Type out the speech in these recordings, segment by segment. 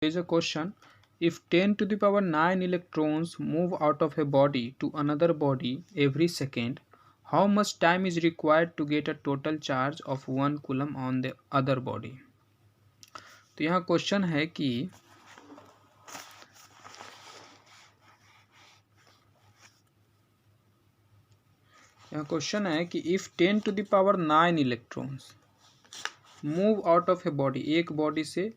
There is a question: if 10 to the power 9 electrons move out of a body to another body every second, how much time is required to get a total charge of 1 coulomb on the other body? तो यहाँ question है कि if 10 to the power 9 electrons move out of a body, एक body से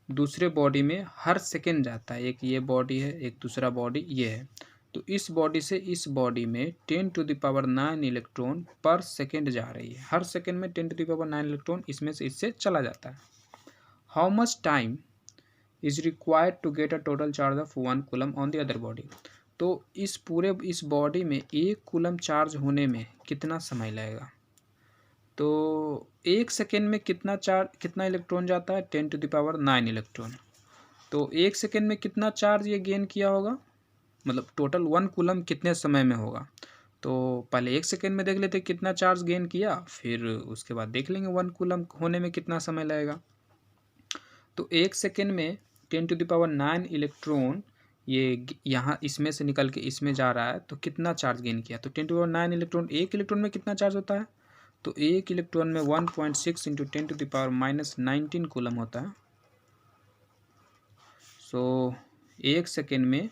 दूसरे body में हर second जाता है, एक ये बॉडी है, एक दूसरा बॉडी ये है, तो इस बॉडी से इस बॉडी में 10 to the power 9 इलेक्ट्रॉन पर सेकेंड जा रही है। हर सेकेंड में 10 to the power 9 इलेक्ट्रॉन इसमें से इससे चला जाता है। How much time is required to get a total charge of 1 coulomb on the other body? तो इस बॉडी में 1 कूलम चार्ज होने में कितना समय लगेगा? तो एक सेकेंड में कितना इलेक्ट्रॉन जाता है? 10 to the power 9 इलेक्ट्रॉन। तो एक सेकेंड में कितना चार्ज ये गेन किया होगा, मतलब टोटल 1 कूलम कितने समय में होगा? तो पहले एक सेकेंड में देख लेते कितना चार्ज गेन किया, फिर उसके बाद देख लेंगे 1 कूलम होने में कितना समय लगेगा। तो एक सेकेंड में 10 to the power 9 इलेक्ट्रॉन ये यहाँ इसमें से निकल के इसमें जा रहा है, तो कितना चार्ज गेन किया? तो 10 to the power 9 इलेक्ट्रॉन, एक इलेक्ट्रॉन में कितना चार्ज होता है? तो एक इलेक्ट्रॉन में 1.6 into 10 to the power -19 coulomb होता है। सो एक सेकेंड में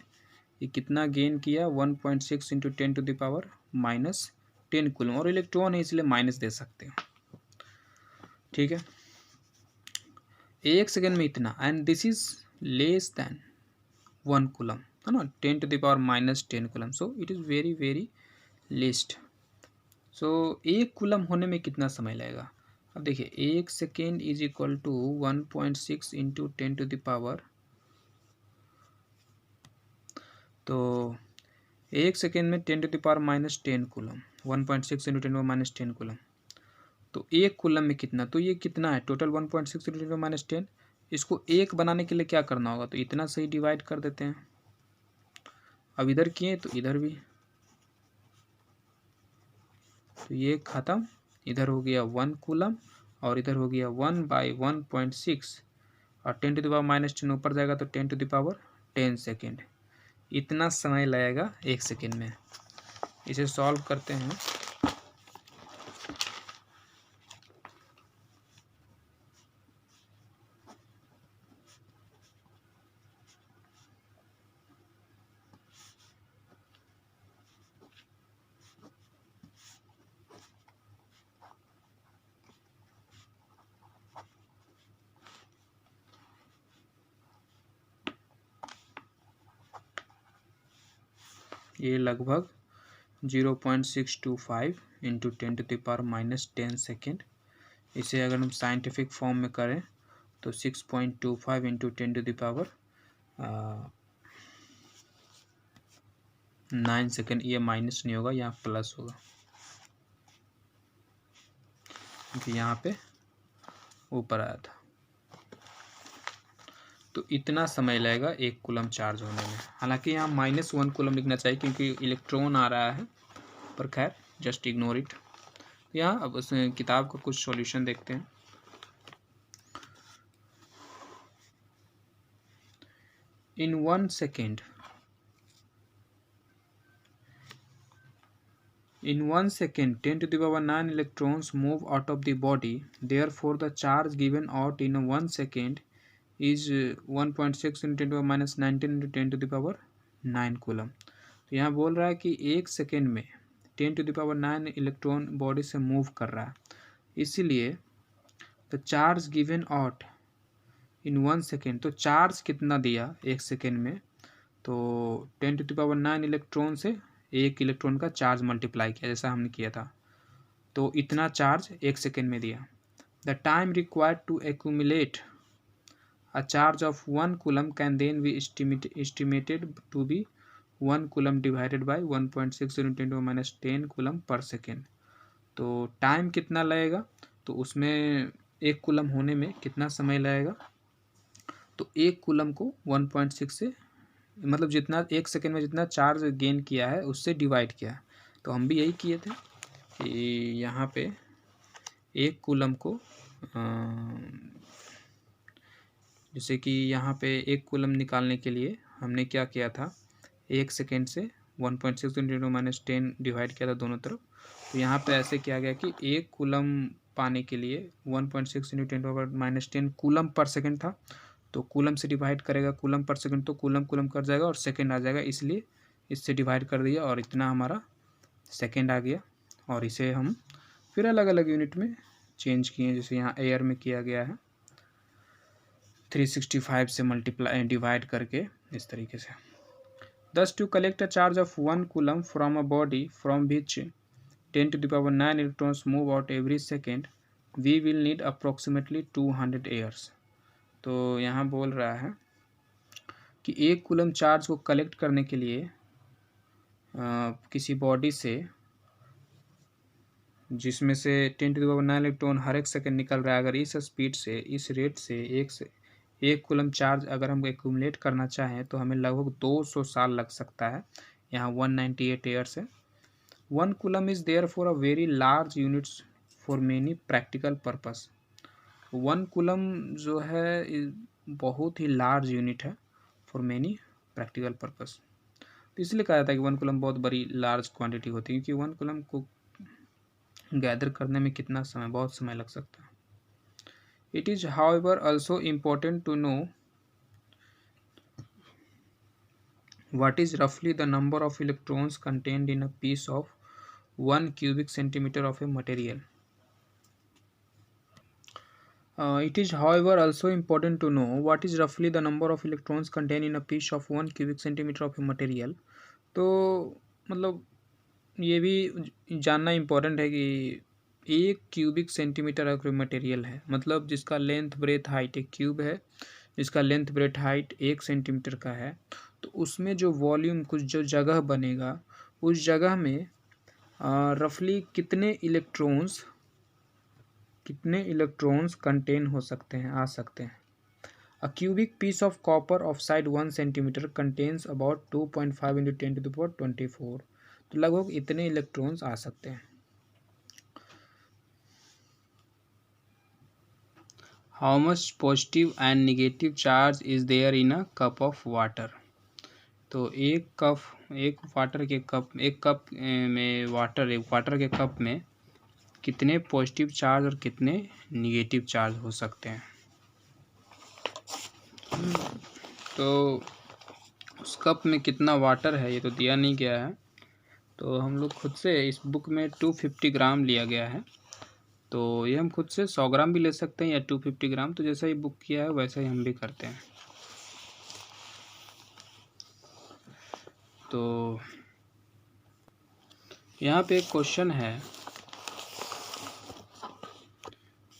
ये कितना गेन किया? 1.6 into 10 to the power -10 coulomb, और इलेक्ट्रॉन है इसलिए माइनस दे सकते हैं, ठीक है। एक सेकेंड में इतना, and this is less than 1 coulomb, है ना, 10 to the power -10 coulomb, so it is very very least. So एक कूलम होने में कितना समय लगेगा? अब देखिए, एक second is equal to 1.6 into 10 to the power, तो एक सेकेंड में 10 to the power -10 coulomb, 1.6 into 10 to the power -10 coulomb, तो एक कूलम में कितना? तो ये कितना है total? 1.6 into 10 to the power -10। इसको एक बनाने के लिए क्या करना होगा? तो इतना सही डिवाइड कर देते हैं। अब इधर किए तो इधर भी, तो ये ख़त्म, इधर हो गया 1 कूलम और इधर हो गया 1/1.6, और 10 to the power -10 ऊपर जाएगा तो 10 to the power 10 सेकेंड। इतना समय लगेगा एक सेकेंड में। इसे सॉल्व करते हैं। ये लगभग 0.625 into 10 to the power -10 second. इसे अगर हम साइंटिफिक फॉर्म में करें तो 6.25 into 10 to the power 9 second. ये माइनस नहीं होगा, यहाँ प्लस होगा, क्योंकि यहाँ पे ऊपर आया था। तो इतना समय लगेगा एक कूलम चार्ज होने में। हालांकि यहाँ -1 कूलम लिखना चाहिए क्योंकि इलेक्ट्रॉन आ रहा है, पर खैर जस्ट इग्नोर इट। यहाँ अब उस किताब का कुछ सॉल्यूशन देखते हैं। इन 1 second, in 1 second 10 to the power 9 electrons move out of the body, therefore the charge given out in 1 second is 1.6 into 10 to the power -19 into 10 to the power 9 coulomb. तो यहाँ बोल रहा है कि एक सेकेंड में 10 to the power 9 electron body से move कर रहा है, इसीलिए the charge given out in 1 second, तो चार्ज कितना दिया एक सेकेंड में? तो 10 to the power 9 इलेक्ट्रॉन से एक इलेक्ट्रॉन का चार्ज मल्टीप्लाई किया, जैसा हमने किया था, तो इतना चार्ज एक सेकेंड में दिया। The time required to accumulate a charge of 1 coulomb can then be estimated to be 1 coulomb divided by 1.6 into 10 to the power -10 coulomb per second. तो टाइम कितना लगेगा? तो उसमें एक कूलम होने में कितना समय लगेगा? तो एक कूलम को 1.6 से, मतलब जितना एक सेकेंड में जितना चार्ज गेन किया है उससे डिवाइड किया। तो हम भी यही किए थे कि यहाँ पे एक कूलम को जैसे कि यहाँ पे 1 कूलम निकालने के लिए हमने क्या किया था, 1 सेकेंड से 1.6 × 10 डिवाइड किया था दोनों तरफ। तो यहाँ पे ऐसे किया गया कि 1 कूलम पाने के लिए 1.6 × 10 कूलम पर सेकेंड था। तो कूलम से डिवाइड करेगा कूलम पर सेकेंड, तो कूलम कूलम कर जाएगा और सेकेंड आ जाएगा, इसलिए इससे डिवाइड कर दिया और इतना हमारा सेकेंड आ गया। और इसे हम फिर अलग अलग यूनिट में चेंज किए, जैसे यहाँ एयर में किया गया है 365 से मल्टीप्लाई डिवाइड करके इस तरीके से। Thus to collect a charge of 1 coulomb from a body from which 10⁹ electrons move out every second, we will need approximately 200 years। तो यहाँ बोल रहा है कि 1 कूलम चार्ज को कलेक्ट करने के लिए किसी बॉडी से जिसमें से 10⁹ इलेक्ट्रॉन हर एक सेकंड निकल रहा है, अगर इस स्पीड से इस रेट से 1 कूलम चार्ज अगर हम एक्यूमुलेट करना चाहें तो हमें लगभग 200 साल लग सकता है। यहाँ 198 ईयर्स है। 1 coulomb is there for a very large units for many practical purpose. 1 coulomb जो है बहुत ही लार्ज यूनिट है फॉर मेनी प्रैक्टिकल पर्पस। तो इसलिए कहा जाता है कि 1 कूलम बहुत बड़ी लार्ज क्वांटिटी होती है, क्योंकि 1 कूलम को गैदर करने में कितना समय, बहुत समय लग सकता है। It is however also important to know what is roughly the number of electrons contained in a piece of 1 cubic centimeter of a material. It is however also important to know what is roughly the number of electrons contained in a piece of 1 cubic centimeter of a material. तो मतलब ये भी जानना important है कि 1 cubic centimetre अगर material है, मतलब जिसका लेंथ ब्रेथ हाइट एक क्यूब है, जिसका लेंथ ब्रेथ हाइट 1 सेंटीमीटर का है, तो उसमें जो वॉल्यूम कुछ जो जगह बनेगा उस जगह में रफली कितने इलेक्ट्रॉन्स कंटेन हो सकते हैं, आ सकते हैं। A cubic piece of copper of side 1 centimeter contains about 2.5 × 10⁻²4। तो लगभग इतने इलेक्ट्रॉन्स आ सकते हैं। How much positive and negative charge is there in a cup of water? तो एक वाटर के कप में कितने पॉजिटिव चार्ज और कितने निगेटिव चार्ज हो सकते हैं। तो उस कप में कितना वाटर है ये तो दिया नहीं गया है, तो हम लोग खुद से इस बुक में 250 ग्राम लिया गया है, तो ये हम खुद से 100 ग्राम भी ले सकते हैं या 250 ग्राम, तो जैसा ही बुक किया है वैसा ही हम भी करते हैं। तो यहाँ पे एक क्वेश्चन है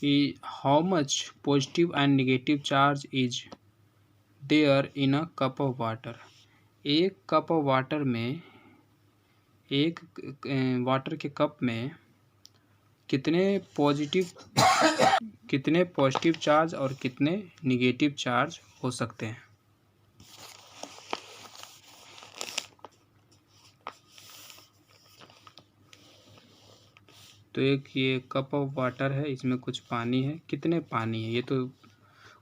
कि how much positive and negative charge is there in a cup of water. एक कप ऑफ वाटर में, एक वाटर के कप में कितने पॉजिटिव चार्ज और कितने निगेटिव चार्ज हो सकते हैं। तो एक ये कप ऑफ वाटर है, इसमें कुछ पानी है, कितने पानी है ये तो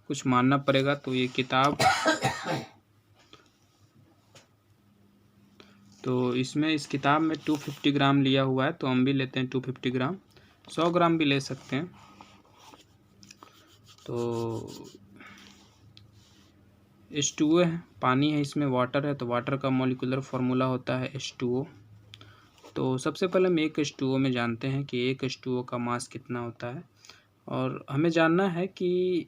कुछ मानना पड़ेगा। तो ये किताब तो इसमें इस किताब में 250 ग्राम लिया हुआ है, तो हम भी लेते हैं 250 ग्राम, 100 ग्राम भी ले सकते हैं। तो H2O है, पानी है, इसमें वाटर है, तो वाटर का मॉलिक्यूलर फार्मूला होता है H2O। तो सबसे पहले हम एक H2O में जानते हैं कि एक H2O का मास कितना होता है, और हमें जानना है कि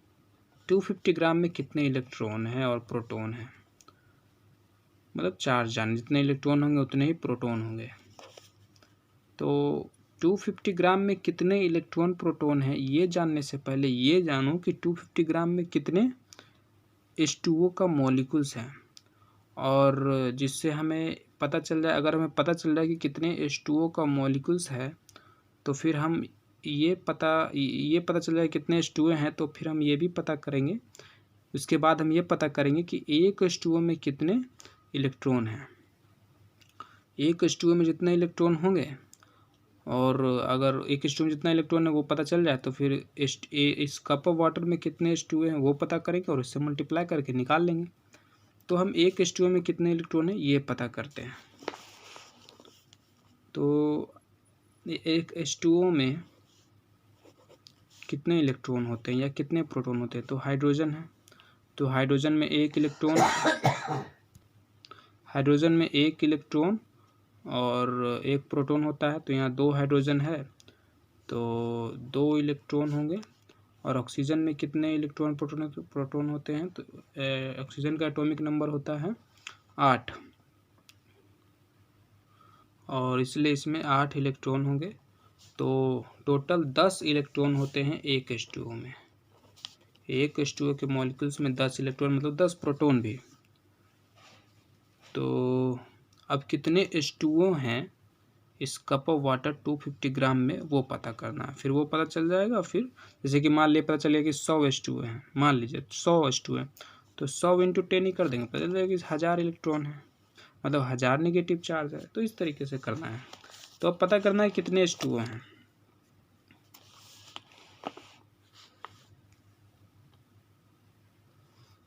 250 ग्राम में कितने इलेक्ट्रॉन हैं और प्रोटॉन हैं, मतलब चार्ज जान, जितने इलेक्ट्रॉन होंगे उतने ही प्रोटॉन होंगे। तो 250 ग्राम में कितने इलेक्ट्रॉन प्रोटॉन हैं ये जानने से पहले ये जानो कि 250 ग्राम में कितने H2O का मॉलिक्यूल्स हैं, और जिससे हमें पता चल जाए, अगर हमें पता चल जाए कि कितने H2O का मॉलिक्यूल्स है, तो फिर हम ये पता चल जाए कितने H2O हैं, तो फिर हम ये भी पता करेंगे, उसके बाद हम ये पता करेंगे कि एक H2O में कितने इलेक्ट्रॉन हैं। एक H2O में जितने इलेक्ट्रॉन होंगे और अगर एक H2O में जितना इलेक्ट्रॉन है वो पता चल जाए तो फिर इस कप ऑफ वाटर में कितने H2O हैं वो पता करेंगे और इससे मल्टीप्लाई करके निकाल लेंगे। तो हम एक H2O में कितने इलेक्ट्रॉन हैं ये पता करते हैं। तो एक H2O में कितने इलेक्ट्रॉन होते हैं या कितने प्रोटॉन होते हैं, तो हाइड्रोजन है, तो हाइड्रोजन में एक इलेक्ट्रॉन और एक प्रोटॉन होता है। तो यहाँ 2 हाइड्रोजन है तो 2 इलेक्ट्रॉन होंगे। और ऑक्सीजन में कितने इलेक्ट्रॉन प्रोटॉन होते हैं, तो ऑक्सीजन का एटॉमिक नंबर होता है 8 और इसलिए इसमें 8 इलेक्ट्रॉन होंगे। तो टोटल 10 इलेक्ट्रॉन होते हैं एक H2O में। एक H2O के मॉलिक्यूल्स में 10 इलेक्ट्रॉन मतलब 10 प्रोटॉन भी। तो अब कितने H2O हैं इस कप ऑफ वाटर 250 ग्राम में वो पता करना है। फिर वो पता चल जाएगा। फिर जैसे कि मान लीजिए पता चलेगा कि 100 H2O हैं, मान लीजिए 100 H2O है तो 100 × 10 ही कर देंगे, पता चल जाएगा कि 1000 इलेक्ट्रॉन है, मतलब 1000 नेगेटिव चार्ज है। तो इस तरीके से करना है। तो अब पता करना है कितने H2O हैं।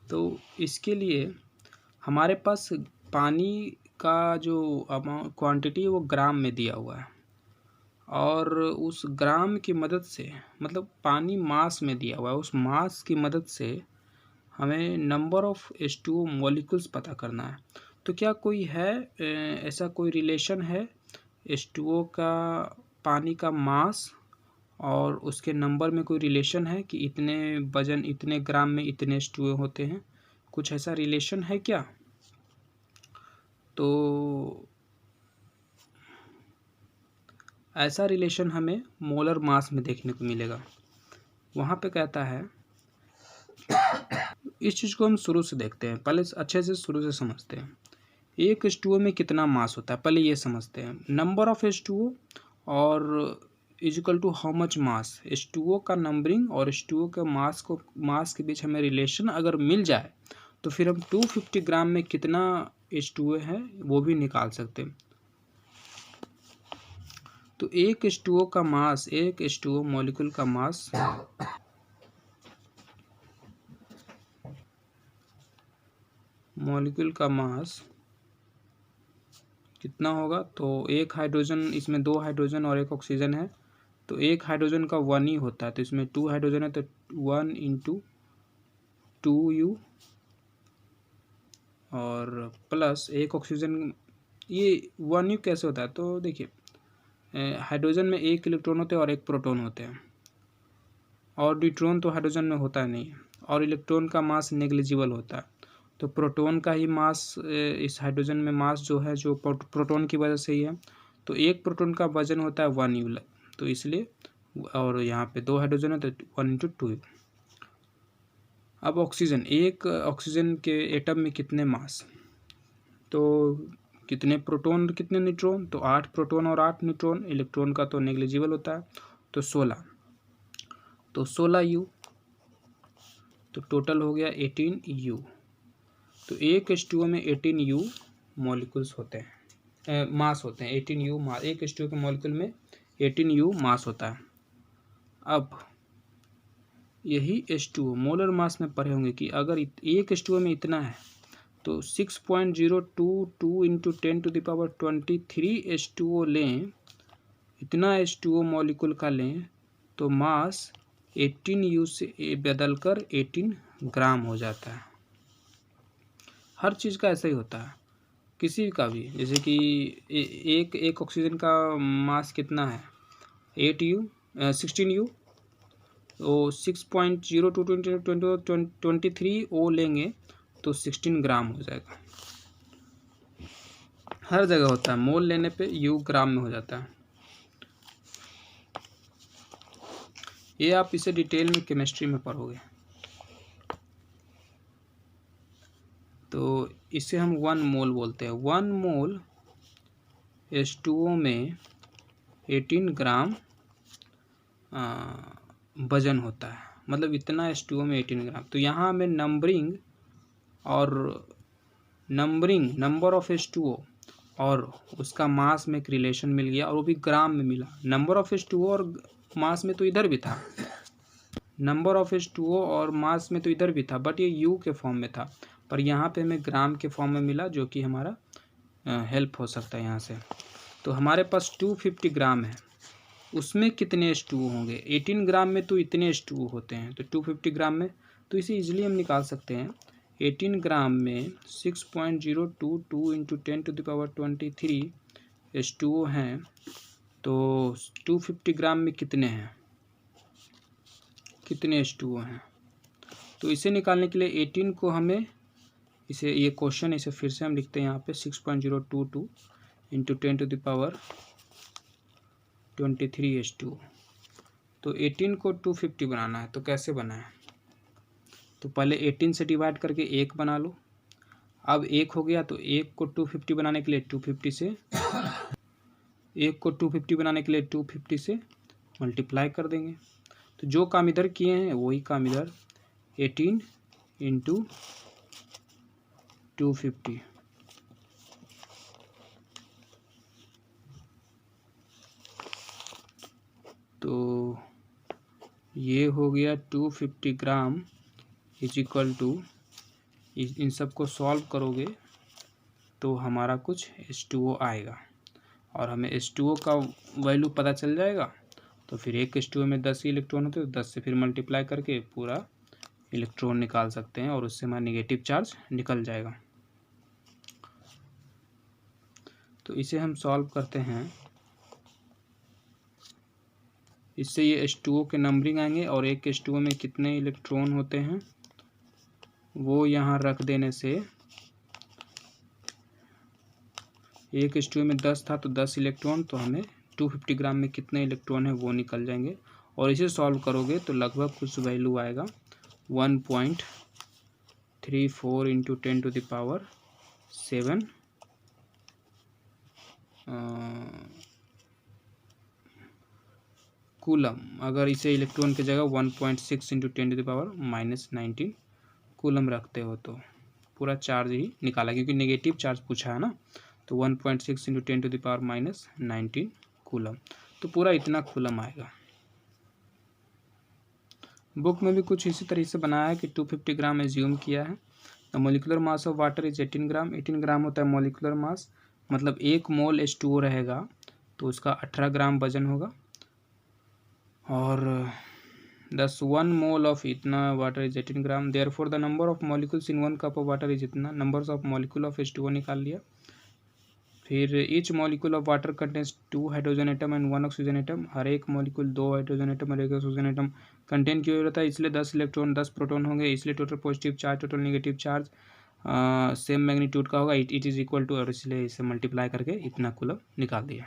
तो इसके लिए हमारे पास पानी का जो क्वांटिटी है वो ग्राम में दिया हुआ है और उस ग्राम की मदद से, मतलब पानी मास में दिया हुआ है, उस मास की मदद से हमें नंबर ऑफ H2O मॉलिक्यूल्स पता करना है। तो क्या कोई है ऐसा कोई रिलेशन है H2O का पानी का मास और उसके नंबर में कोई रिलेशन है कि इतने वजन इतने ग्राम में इतने H2O होते हैं, कुछ ऐसा रिलेशन है क्या? तो ऐसा रिलेशन हमें मोलर मास में देखने को मिलेगा। वहाँ पे कहता है, इस चीज़ को हम शुरू से देखते हैं, पहले अच्छे से शुरू से समझते हैं। एक H2O में कितना मास होता है पहले ये समझते हैं। नंबर ऑफ H2O और equal to how much mass. H2O का नंबरिंग और H2O के मास के बीच हमें रिलेशन अगर मिल जाए तो फिर हम 250 ग्राम में कितना H2O है वो भी निकाल सकते हैं। तो एक H2O का मास, एक H2O मॉलिक्यूल का मास कितना होगा, तो एक हाइड्रोजन, इसमें 2 हाइड्रोजन और एक ऑक्सीजन है तो एक हाइड्रोजन का 1 ही होता है। तो इसमें 2 हाइड्रोजन है तो 1 × 2U और प्लस एक ऑक्सीजन, ये 1U कैसे होता है, तो देखिए हाइड्रोजन में एक इलेक्ट्रॉन होते हैं और एक प्रोटॉन होते हैं और न्यूट्रॉन तो हाइड्रोजन में होता नहीं और इलेक्ट्रॉन का मास नेग्लिजिबल होता है। तो प्रोटॉन का ही मास, इस हाइड्रोजन में मास जो है जो प्रोटॉन की वजह से ही है। तो एक प्रोटॉन का वजन होता है 1U, तो इसलिए, और यहाँ पे 2 हाइड्रोजन है तो 1 × 2U। अब ऑक्सीजन, एक ऑक्सीजन के एटम में कितने मास, तो कितने प्रोटॉन कितने न्यूट्रॉन, तो 8 प्रोटॉन और 8 न्यूट्रॉन। इलेक्ट्रॉन का तो नेग्लिजिबल होता है तो 16, तो 16U, तो टोटल हो गया 18U। तो एक H2O में 18U मॉलिक्यूल्स होते हैं, मास होते हैं। 18U मास, एक H2O के मॉलिक्यूल में 18U मास होता है। अब यही H2O मोलर मास में पढ़े होंगे कि अगर एक H2O में इतना है तो 6.022 × 10⁻23 H2O लें, इतना H2O मॉलिक्यूल का लें तो मास 18U से बदलकर 18 ग्राम हो जाता है। हर चीज़ का ऐसा ही होता है, किसी का भी। जैसे कि एक ऑक्सीजन का मास कितना है 16U, तो 6.022 O लेंगे तो 16 ग्राम हो जाएगा। हर जगह होता है, मोल लेने पे U ग्राम में हो जाता है। ये आप इसे डिटेल में केमिस्ट्री में पढ़ोगे। तो इसे हम 1 मोल बोलते हैं। 1 मोल H2O में 18 ग्राम वजन होता है, मतलब इतना H2O में 18 ग्राम। तो यहाँ हमें नंबर ऑफ H2O और उसका मास में एक रिलेशन मिल गया, और वो भी ग्राम में मिला। नंबर ऑफ H2O और मास में तो इधर भी था, नंबर ऑफ H2O और मास में तो इधर भी था, बट ये U के फॉर्म में था, पर यहाँ पे हमें ग्राम के फॉर्म में मिला, जो कि हमारा हेल्प हो सकता है यहाँ से। तो हमारे पास 250 ग्राम है, उसमें कितने H2O होंगे? 18 ग्राम में तो इतने H2O होते हैं, तो 250 ग्राम में, तो इसे इजीली हम निकाल सकते हैं। 18 ग्राम में 6.022 इंटू 10⁻23 H2O हैं, तो 250 ग्राम में कितने हैं, कितने H2O हैं? तो इसे निकालने के लिए 18 को हमें, इसे ये क्वेश्चन, इसे फिर से हम लिखते हैं यहाँ पे 6.022 इंटू 10⁻23 H2O। तो 18 को 250 बनाना है, तो कैसे बनाएं? तो पहले 18 से डिवाइड करके 1 बना लो। अब 1 हो गया, तो 1 को 250 बनाने के लिए 250 से 1 को 250 बनाने के लिए 250 से मल्टीप्लाई कर देंगे। तो जो काम इधर किए हैं वही काम इधर, 18 इंटू 250, तो ये हो गया 250 ग्राम इज इक्वल टू, इन सबको सॉल्व करोगे तो हमारा कुछ H2O आएगा, और हमें H2O का वैल्यू पता चल जाएगा। तो फिर एक H2O में 10 इलेक्ट्रॉन होते हैं, तो 10 से फिर मल्टीप्लाई करके पूरा इलेक्ट्रॉन निकाल सकते हैं, और उससे हमारा नेगेटिव चार्ज निकल जाएगा। तो इसे हम सॉल्व करते हैं, इससे ये H2O के नंबरिंग आएंगे, और एक H2O में कितने इलेक्ट्रॉन होते हैं वो यहाँ रख देने से, एक H2O में 10 था तो 10 इलेक्ट्रॉन, तो हमें 250 ग्राम में कितने इलेक्ट्रॉन है वो निकल जाएंगे। और इसे सॉल्व करोगे तो लगभग कुछ वैल्यू आएगा 1.34 इंटू 10⁻7 कूलम। अगर इसे इलेक्ट्रॉन की जगह 1.6 इंटू 10⁻−19 कूलम रखते हो तो पूरा चार्ज ही निकाला, क्योंकि नेगेटिव चार्ज पूछा है ना, तो 1.6 इंटू 10⁻−19 कूलम, तो पूरा इतना कूलम आएगा। बुक में भी कुछ इसी तरह से बनाया है कि 250 ग्राम एज्यूम किया है। The molecular mass of water is 18 ग्राम। 18 ग्राम होता है मोलिकुलर मास, मतलब 1 मोल H2O रहेगा तो उसका 18 ग्राम वजन होगा, और 1 मोल ऑफ इतना water is 18 gram. Therefore the number of molecules in 1 cup of water is इतना, numbers of molecule of H2O निकाल लिया। फिर each molecule of water contains 2 hydrogen atom and 1 oxygen atom. हर एक मॉलिक्यूल 2 हाइड्रोजन एटम और 1 oxygen atom contain किया रहता है, इसलिए 10 इलेक्ट्रॉन 10 प्रोटॉन होंगे, इसलिए total positive charge total negative charge same magnitude का होगा, इट इज इक्वल टू, और इसलिए इसे मल्टीप्लाई करके इतना कूलम निकाल दिया।